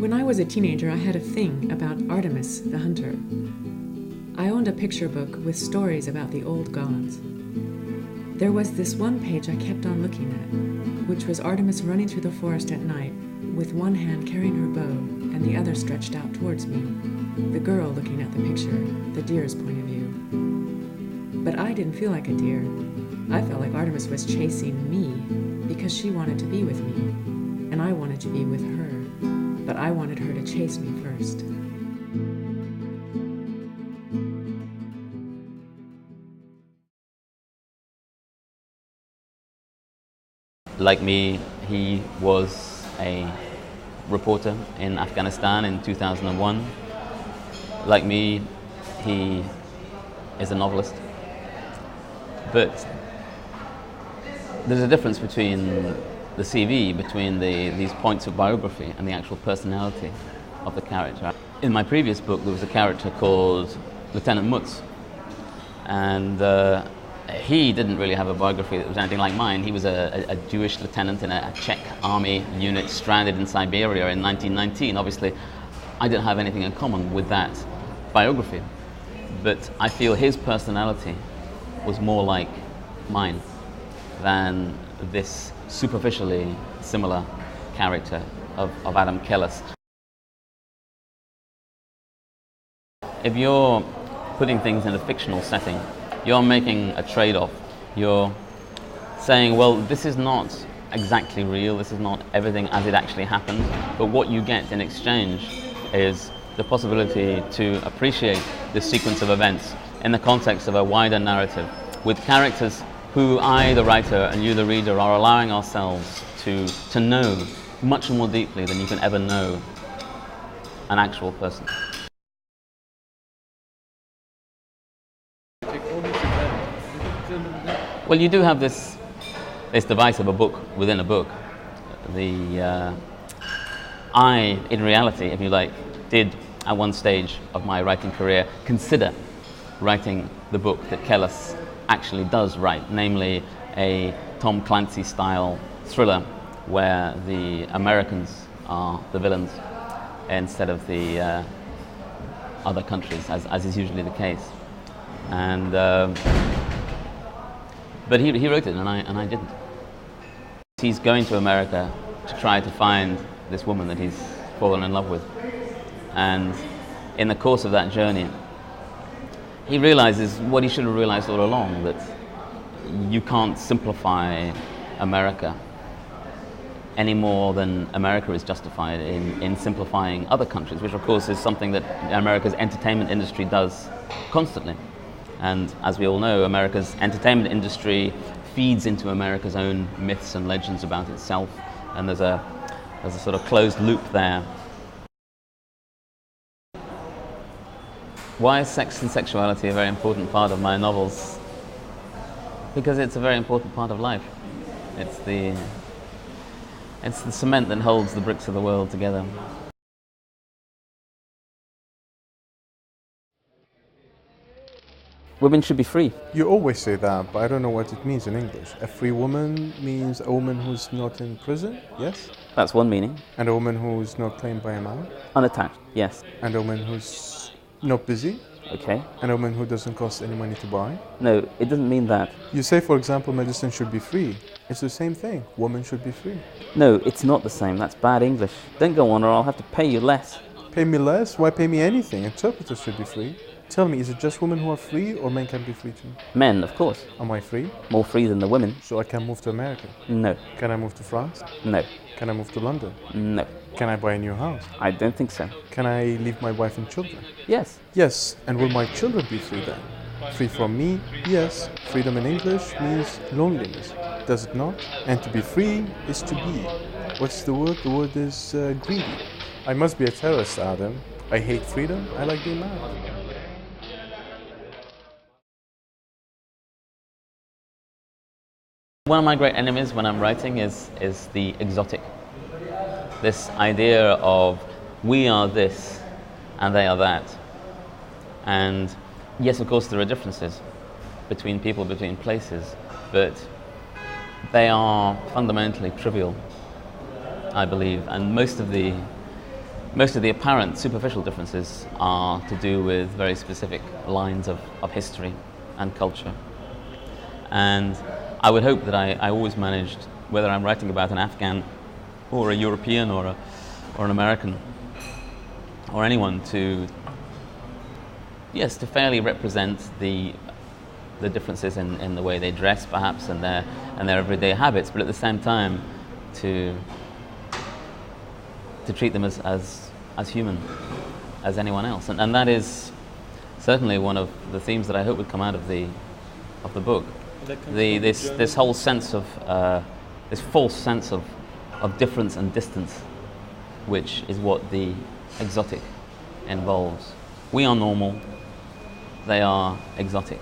When I was a teenager, I had a thing about Artemis the Hunter. I owned a picture book with stories about the old gods. There was this one page I kept on looking at, which was Artemis running through the forest at night, with one hand carrying her bow and the other stretched out towards me, the girl looking at the picture, the deer's point of view. But I didn't feel like a deer. I felt like Artemis was chasing me because she wanted to be with me, and I wanted to be with her, but I wanted her to chase me first. Like me, he was a reporter in Afghanistan in 2001. Like me, he is a novelist. But there's a difference between the CV, between these points of biography and the actual personality of the character. In my previous book, there was a character called Lieutenant Mutz, and he didn't really have a biography that was anything like mine. He was a Jewish lieutenant in a Czech army unit stranded in Siberia in 1919. Obviously, I didn't have anything in common with that biography, but I feel his personality was more like mine than this superficially similar character of Adam Kellis. If you're putting things in a fictional setting, you're making a trade-off. You're saying, well, this is not exactly real, this is not everything as it actually happened, but what you get in exchange is the possibility to appreciate this sequence of events in the context of a wider narrative, with characters who I, the writer, and you, the reader, are allowing ourselves to know much more deeply than you can ever know an actual person. Well, you do have this device of a book within a book. I, in reality, if you like, did at one stage of my writing career consider writing the book that Kellis actually does write, namely a Tom Clancy-style thriller where the Americans are the villains instead of the other countries, as is usually the case. And but he wrote it, and I didn't. He's going to America to try to find this woman that he's fallen in love with, and in the course of that journey, he realizes what he should have realized all along, that you can't simplify America any more than America is justified in simplifying other countries, which of course is something that America's entertainment industry does constantly. And as we all know, America's entertainment industry feeds into America's own myths and legends about itself, and there's a sort of closed loop there. Why is sex and sexuality a very important part of my novels? Because it's a very important part of life. It's the cement that holds the bricks of the world together. Women should be free. You always say that, but I don't know what it means in English. A free woman means a woman who's not in prison, yes? That's one meaning. And a woman who's not claimed by a man? Unattached, yes. And a woman who's not busy? Okay. And a woman who doesn't cost any money to buy? No, it doesn't mean that. You say, for example, medicine should be free. It's the same thing. Women should be free. No, it's not the same. That's bad English. Don't go on or I'll have to pay you less. Pay me less? Why pay me anything? Interpreters should be free. Tell me, is it just women who are free, or men can be free too? Men, of course. Am I free? More free than the women. So I can move to America? No. Can I move to France? No. Can I move to London? No. Can I buy a new house? I don't think so. Can I leave my wife and children? Yes. Yes, and will my children be free then? Free from me? Yes. Freedom in English means loneliness, does it not? And to be free is to be. What's the word? The word is greedy. I must be a terrorist, Adam. I hate freedom. I like being mad. One of my great enemies when I'm writing is the exotic. This idea of we are this and they are that. And yes, of course, there are differences between people, between places, but they are fundamentally trivial, I believe. And most of the most of the apparent superficial differences are to do with very specific lines of history and culture. And I would hope that I always managed, whether I'm writing about an Afghan or a European or an American or anyone, to fairly represent the differences in the way they dress, perhaps, and their everyday habits, but at the same time to treat them as human as anyone else. And that is certainly one of the themes that I hope would come out of the book. This whole sense of this false sense of difference and distance, which is what the exotic involves. We are normal, they are exotic.